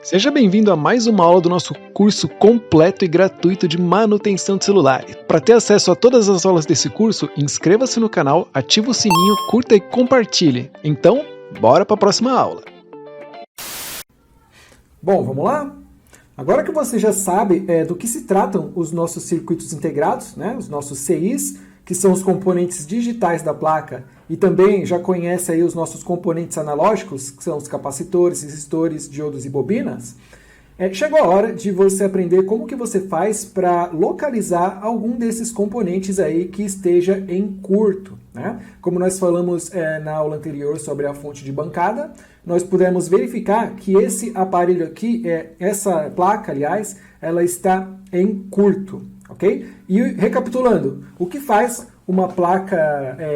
Seja bem-vindo a mais uma aula do nosso curso completo e gratuito de manutenção de celular. Para ter acesso a todas as aulas desse curso, inscreva-se no canal, ative o sininho, curta e compartilhe. Então, bora para a próxima aula. Bom, vamos lá? Agora que você já sabe do que se tratam os nossos circuitos integrados, né, os nossos CIs, que são os componentes digitais da placa, e também já conhece aí os nossos componentes analógicos, que são os capacitores, resistores, diodos e bobinas, chegou a hora de você aprender como que você faz para localizar algum desses componentes aí que esteja em curto, né? Como nós falamos na aula anterior sobre a fonte de bancada, nós pudemos verificar que esse aparelho aqui, essa placa, aliás, ela está em curto, ok? E recapitulando, o que faz uma placa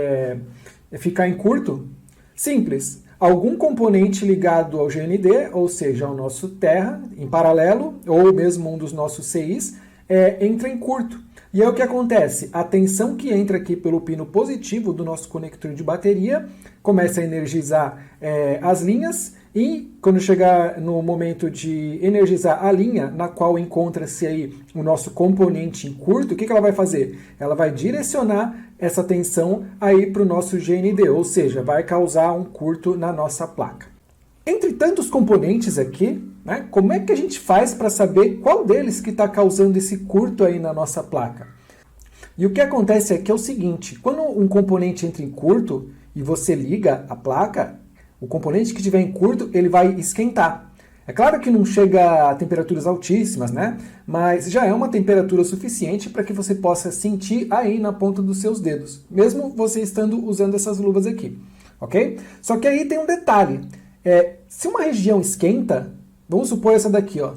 ficar em curto? Simples. Algum componente ligado ao GND, ou seja, ao nosso terra, em paralelo, ou mesmo um dos nossos CIs, entra em curto. E aí o que acontece? A tensão que entra aqui pelo pino positivo do nosso conector de bateria começa a energizar as linhas, e quando chegar no momento de energizar a linha na qual encontra-se aí o nosso componente em curto, o que ela vai fazer? Ela vai direcionar essa tensão aí para o nosso GND, ou seja, vai causar um curto na nossa placa. Entre tantos componentes aqui, né, como é que a gente faz para saber qual deles que está causando esse curto aí na nossa placa? E o que acontece aqui é o seguinte, quando um componente entra em curto e você liga a placa, o componente que estiver em curto, ele vai esquentar. É claro que não chega a temperaturas altíssimas, né? Mas já é uma temperatura suficiente para que você possa sentir aí na ponta dos seus dedos, mesmo você estando usando essas luvas aqui, ok? Só que aí tem um detalhe. Se uma região esquenta, vamos supor essa daqui, ó.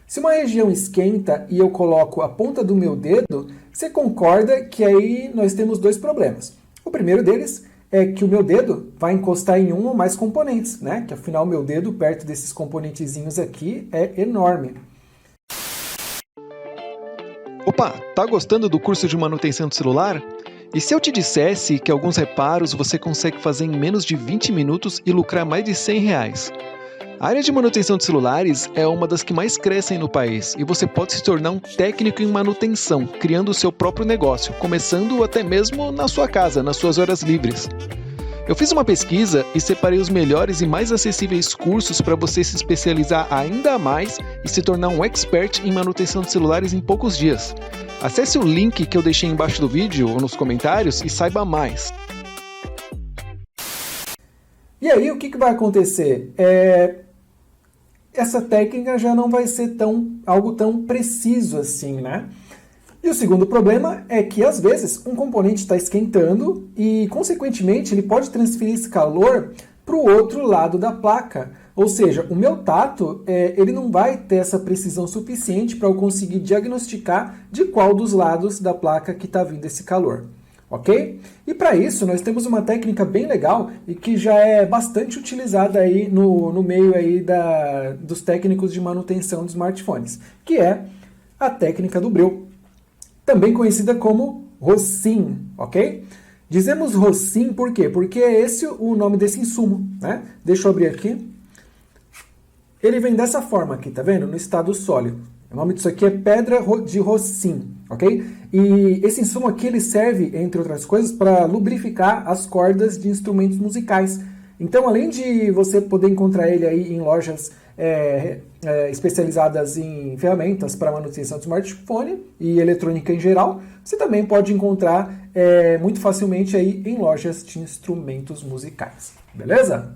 Se uma região esquenta e eu coloco a ponta do meu dedo, você concorda que aí nós temos dois problemas. O primeiro deles é que o meu dedo vai encostar em um ou mais componentes, né? Que afinal o meu dedo perto desses componentezinhos aqui é enorme. Opa, tá gostando do curso de manutenção do celular? E se eu te dissesse que alguns reparos você consegue fazer em menos de 20 minutos e lucrar mais de R$100? A área de manutenção de celulares é uma das que mais crescem no país e você pode se tornar um técnico em manutenção, criando o seu próprio negócio, começando até mesmo na sua casa, nas suas horas livres. Eu fiz uma pesquisa e separei os melhores e mais acessíveis cursos para você se especializar ainda mais e se tornar um expert em manutenção de celulares em poucos dias. Acesse o link que eu deixei embaixo do vídeo ou nos comentários e saiba mais. E aí o que vai acontecer? Essa técnica já não vai ser algo tão preciso assim, né? E o segundo problema é que, às vezes, um componente está esquentando e, consequentemente, ele pode transferir esse calor para o outro lado da placa. Ou seja, o meu tato ele não vai ter essa precisão suficiente para eu conseguir diagnosticar de qual dos lados da placa que está vindo esse calor. Ok? E para isso nós temos uma técnica bem legal e que já é bastante utilizada aí no meio aí dos técnicos de manutenção de smartphones, que é a técnica do breu, também conhecida como ROSIN, ok? Dizemos ROSIN por quê? Porque é esse o nome desse insumo, né? Deixa eu abrir aqui. Ele vem dessa forma aqui, tá vendo? No estado sólido. O nome disso aqui é pedra de ROSIN, ok? E esse insumo aqui ele serve, entre outras coisas, para lubrificar as cordas de instrumentos musicais. Então, além de você poder encontrar ele aí em lojas especializadas em ferramentas para manutenção de smartphone e eletrônica em geral, você também pode encontrar muito facilmente aí em lojas de instrumentos musicais. Beleza?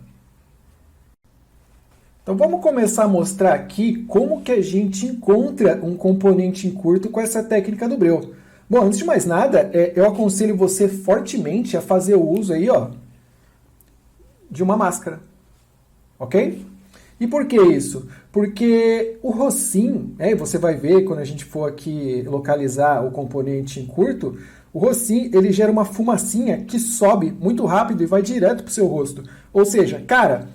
Então vamos começar a mostrar aqui como que a gente encontra um componente em curto com essa técnica do breu. Bom, antes de mais nada, eu aconselho você fortemente a fazer o uso aí, ó, de uma máscara, ok? E por que isso? Porque o ROSIN, você vai ver quando a gente for aqui localizar o componente em curto, o ROSIN ele gera uma fumacinha que sobe muito rápido e vai direto para o seu rosto. Ou seja, cara,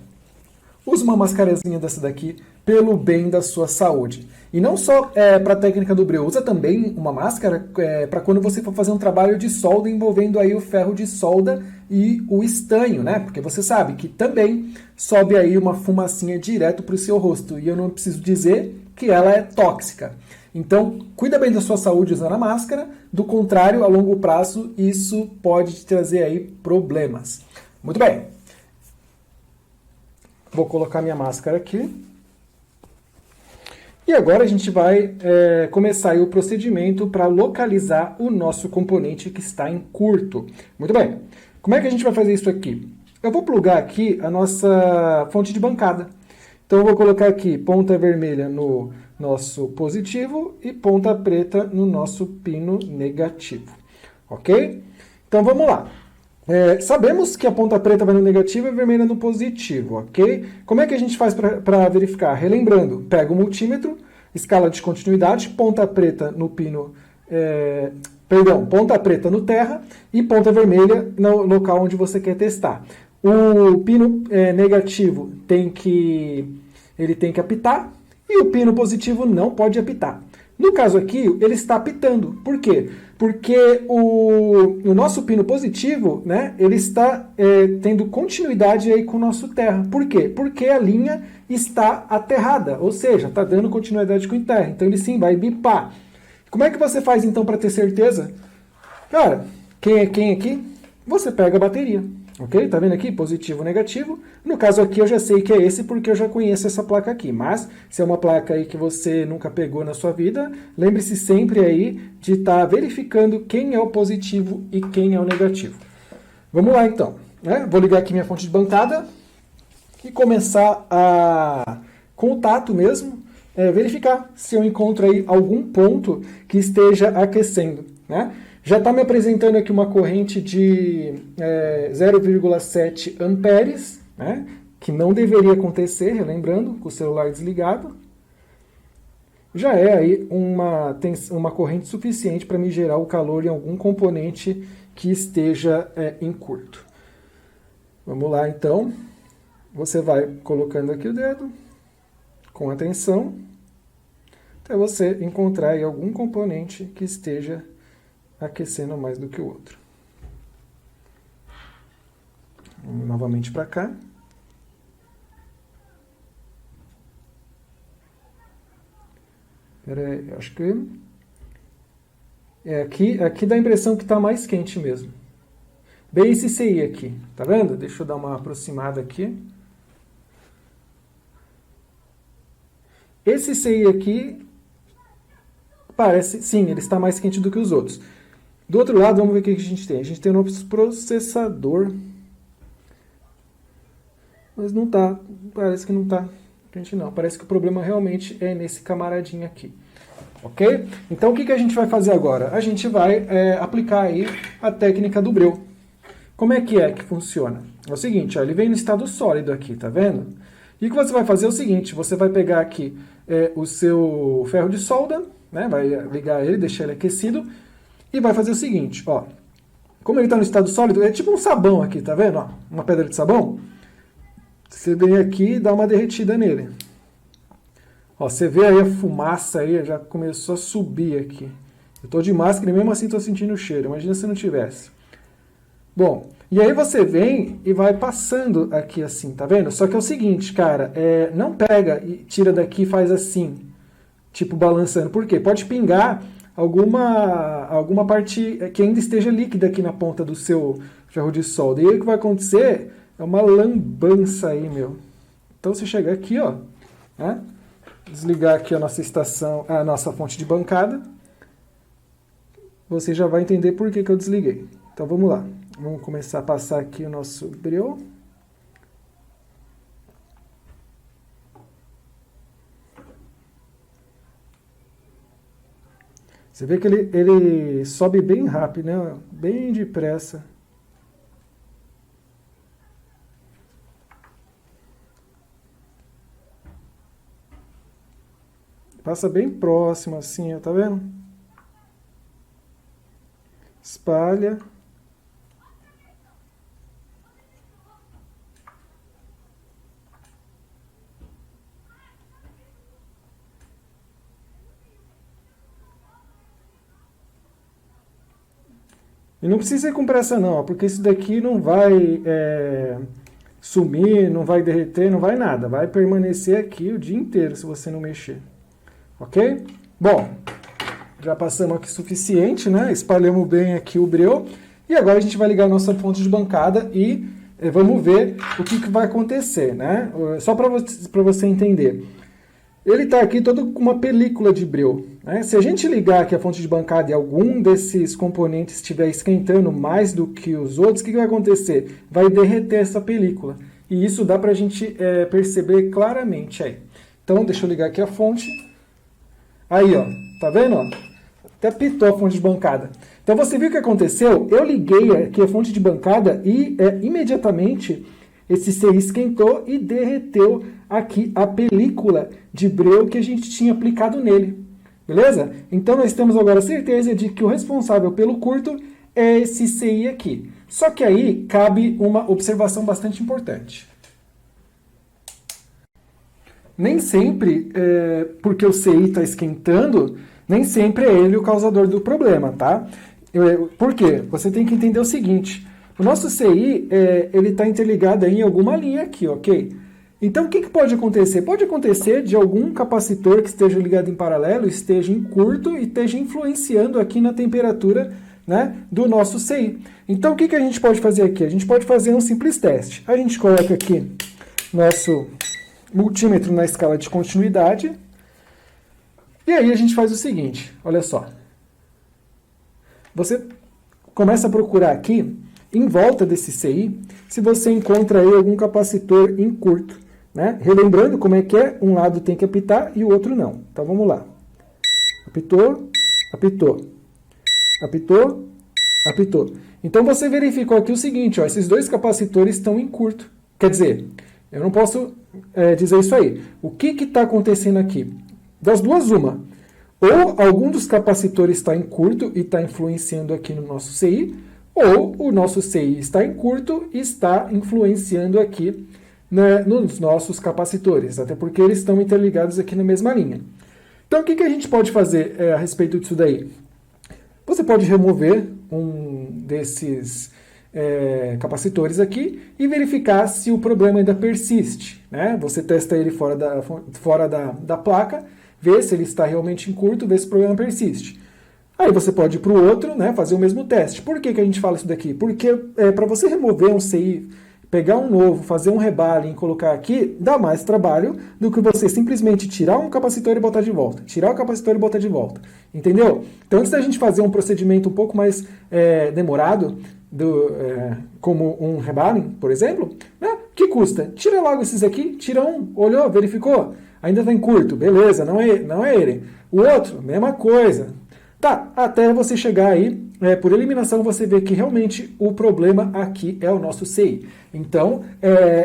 use uma mascarazinha dessa daqui pelo bem da sua saúde. E não só para a técnica do breu, usa também uma máscara para quando você for fazer um trabalho de solda envolvendo aí o ferro de solda e o estanho, né? Porque você sabe que também sobe aí uma fumacinha direto para o seu rosto. E eu não preciso dizer que ela é tóxica. Então, cuida bem da sua saúde usando a máscara. Do contrário, a longo prazo, isso pode te trazer aí problemas. Muito bem. Vou colocar minha máscara aqui. E agora a gente vai começar aí o procedimento para localizar o nosso componente que está em curto. Muito bem. Como é que a gente vai fazer isso aqui? Eu vou plugar aqui a nossa fonte de bancada. Então eu vou colocar aqui ponta vermelha no nosso positivo e ponta preta no nosso pino negativo. Ok? Então vamos lá. Sabemos que a ponta preta vai no negativo e a vermelha no positivo, ok? Como é que a gente faz para verificar? Relembrando, pega o multímetro, escala de continuidade, ponta preta no pino, ponta preta no terra e ponta vermelha no local onde você quer testar. O pino negativo ele tem que apitar e o pino positivo não pode apitar. No caso aqui, ele está apitando. Por quê? Porque o nosso pino positivo, né, ele está tendo continuidade aí com o nosso terra. Por quê? Porque a linha está aterrada, ou seja, está dando continuidade com o terra. Então ele sim vai bipar. Como é que você faz então para ter certeza? Cara, quem é quem aqui? Você pega a bateria. Ok? Tá vendo aqui? Positivo, negativo. No caso aqui eu já sei que é esse porque eu já conheço essa placa aqui. Mas se é uma placa aí que você nunca pegou na sua vida, lembre-se sempre aí de estar verificando quem é o positivo e quem é o negativo. Vamos lá então. Vou ligar aqui minha fonte de bancada e começar a, com o tato mesmo, verificar se eu encontro aí algum ponto que esteja aquecendo, né? Já está me apresentando aqui uma corrente de 0,7 amperes, né, que não deveria acontecer, relembrando, com o celular desligado. Já é aí uma corrente suficiente para me gerar o calor em algum componente que esteja em curto. Vamos lá então. Você vai colocando aqui o dedo com atenção até você encontrar aí algum componente que esteja aquecendo mais do que o outro. Vamos novamente para cá. Espera aí, acho que aqui dá a impressão que está mais quente mesmo. Bem esse CI aqui, tá vendo? Deixa eu dar uma aproximada aqui. Esse CI aqui parece, sim, ele está mais quente do que os outros. Do outro lado, vamos ver o que a gente tem. A gente tem o nosso processador. Mas não tá, parece que não tá quente não. Parece que o problema realmente é nesse camaradinho aqui. Ok? Então o que a gente vai fazer agora? A gente vai aplicar aí a técnica do Breu. Como é que funciona? É o seguinte, ó, ele vem no estado sólido aqui, tá vendo? E o que você vai fazer é o seguinte, você vai pegar aqui o seu ferro de solda, né, vai ligar ele, deixar ele aquecido, e vai fazer o seguinte, ó. Como ele está no estado sólido, é tipo um sabão aqui, tá vendo? Ó, uma pedra de sabão. Você vem aqui e dá uma derretida nele. Ó, você vê aí a fumaça aí, já começou a subir aqui. Eu estou de máscara e mesmo assim estou sentindo o cheiro. Imagina se não tivesse. Bom, e aí você vem e vai passando aqui assim, tá vendo? Só que é o seguinte, cara, não pega e tira daqui e faz assim, tipo balançando. Por quê? Pode pingar alguma parte que ainda esteja líquida aqui na ponta do seu ferro de solda. E aí o que vai acontecer é uma lambança aí, meu. Então você chega aqui, ó, né? Desligar aqui a nossa estação, a nossa fonte de bancada, você já vai entender por que eu desliguei. Então vamos lá. Vamos começar a passar aqui o nosso Breu. Você vê que ele sobe bem rápido, né? Bem depressa. Passa bem próximo assim, ó, tá vendo? Espalha. E não precisa ir com pressa não, ó, porque isso daqui não vai sumir, não vai derreter, não vai nada. Vai permanecer aqui o dia inteiro se você não mexer. Ok? Bom, já passamos aqui suficiente, né? Espalhamos bem aqui o breu. E agora a gente vai ligar a nossa fonte de bancada e vamos ver o que vai acontecer, né? Só para você entender. Ele está aqui todo com uma película de breu, né? Se a gente ligar aqui a fonte de bancada e algum desses componentes estiver esquentando mais do que os outros, o que vai acontecer? Vai derreter essa película. E isso dá para a gente perceber claramente aí. Então, deixa eu ligar aqui a fonte. Aí, ó, tá vendo? Ó? Até pitou a fonte de bancada. Então, você viu o que aconteceu? Eu liguei aqui a fonte de bancada e imediatamente esse CI esquentou e derreteu aqui a película de breu que a gente tinha aplicado nele. Beleza? Então, nós temos agora certeza de que o responsável pelo curto é esse CI aqui. Só que aí cabe uma observação bastante importante. Nem sempre, porque o CI está esquentando, nem sempre é ele o causador do problema, tá? Por quê? Você tem que entender o seguinte, o nosso CI, ele está interligado aí em alguma linha aqui, ok? Então, o que pode acontecer? Pode acontecer de algum capacitor que esteja ligado em paralelo, esteja em curto e esteja influenciando aqui na temperatura, né, do nosso CI. Então, o que a gente pode fazer aqui? A gente pode fazer um simples teste. A gente coloca aqui nosso multímetro na escala de continuidade. E aí a gente faz o seguinte, olha só. Você começa a procurar aqui, em volta desse CI, se você encontra aí algum capacitor em curto, né? Relembrando como é que é, um lado tem que apitar e o outro não. Então vamos lá. Apitou, apitou, apitou, apitou. Então você verificou aqui o seguinte, ó, esses dois capacitores estão em curto. Quer dizer, eu não posso dizer isso aí. O que está acontecendo aqui? Das duas, uma. Ou algum dos capacitores está em curto e está influenciando aqui no nosso CI, ou o nosso CI está em curto e está influenciando aqui, né, nos nossos capacitores, até porque eles estão interligados aqui na mesma linha. Então, o que a gente pode fazer a respeito disso daí? Você pode remover um desses capacitores aqui e verificar se o problema ainda persiste, né? Você testa ele fora da placa, vê se ele está realmente em curto, vê se o problema persiste. Aí você pode ir para o outro, né, fazer o mesmo teste. Por que a gente fala isso daqui? Porque para você remover um CI, pegar um novo, fazer um rebale e colocar aqui, dá mais trabalho do que você simplesmente tirar um capacitor e botar de volta. Tirar o capacitor e botar de volta. Entendeu? Então, antes da gente fazer um procedimento um pouco mais demorado, como um rebaling, por exemplo, né, que custa? Tira logo esses aqui, tira um, olhou, verificou, ainda está em curto, beleza, não é ele. O outro, mesma coisa. Tá, até você chegar aí, por eliminação, você vê que realmente o problema aqui é o nosso CI. Então,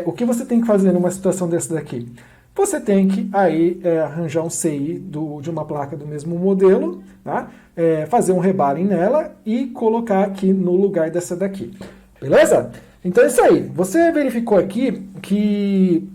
o que você tem que fazer numa situação dessa daqui? Você tem que aí arranjar um CI de uma placa do mesmo modelo, tá? Fazer um rebaling nela e colocar aqui no lugar dessa daqui. Beleza? Então é isso aí. Você verificou aqui que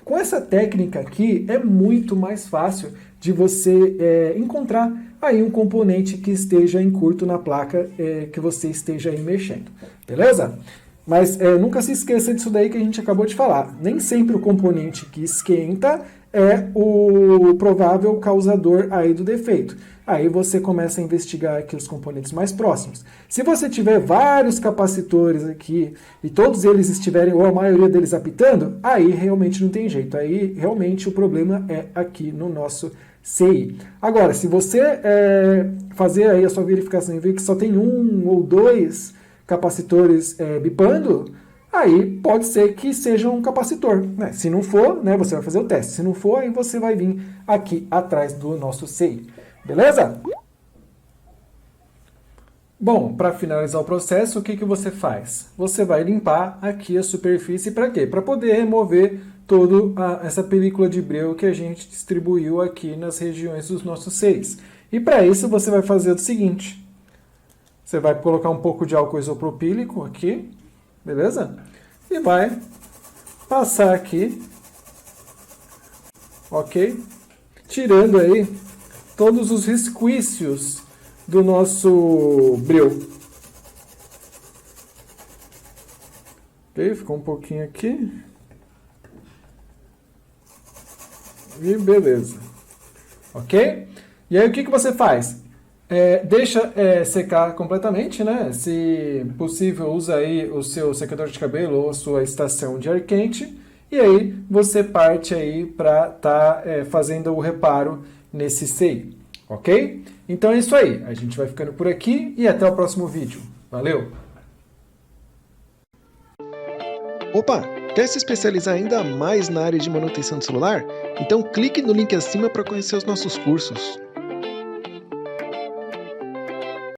com essa técnica aqui é muito mais fácil de você encontrar aí um componente que esteja em curto na placa que você esteja aí mexendo. Beleza? Mas nunca se esqueça disso daí que a gente acabou de falar. Nem sempre o componente que esquenta é o provável causador aí do defeito. Aí você começa a investigar aqui os componentes mais próximos. Se você tiver vários capacitores aqui e todos eles estiverem, ou a maioria deles apitando, aí realmente não tem jeito. Aí realmente o problema é aqui no nosso CI. Agora, se você fazer aí a sua verificação e ver que só tem um ou dois capacitores bipando, aí pode ser que seja um capacitor, né? Se não for, né, você vai fazer o teste. Se não for, aí você vai vir aqui atrás do nosso CI. Beleza? Bom, para finalizar o processo, o que você faz? Você vai limpar aqui a superfície para quê? Para poder remover toda essa película de breu que a gente distribuiu aqui nas regiões dos nossos CIs. E para isso você vai fazer o seguinte. Você vai colocar um pouco de álcool isopropílico aqui, beleza? E vai passar aqui, ok? Tirando aí todos os resquícios do nosso breu. Ok, ficou um pouquinho aqui. E beleza. Ok? E aí o que você faz? Deixa secar completamente, né? Se possível, usa aí o seu secador de cabelo ou a sua estação de ar quente. E aí você parte aí para estar fazendo o reparo nesse CI. Ok? Então é isso aí. A gente vai ficando por aqui e até o próximo vídeo. Valeu! Opa, quer se especializar ainda mais na área de manutenção de celular? Então clique no link acima para conhecer os nossos cursos.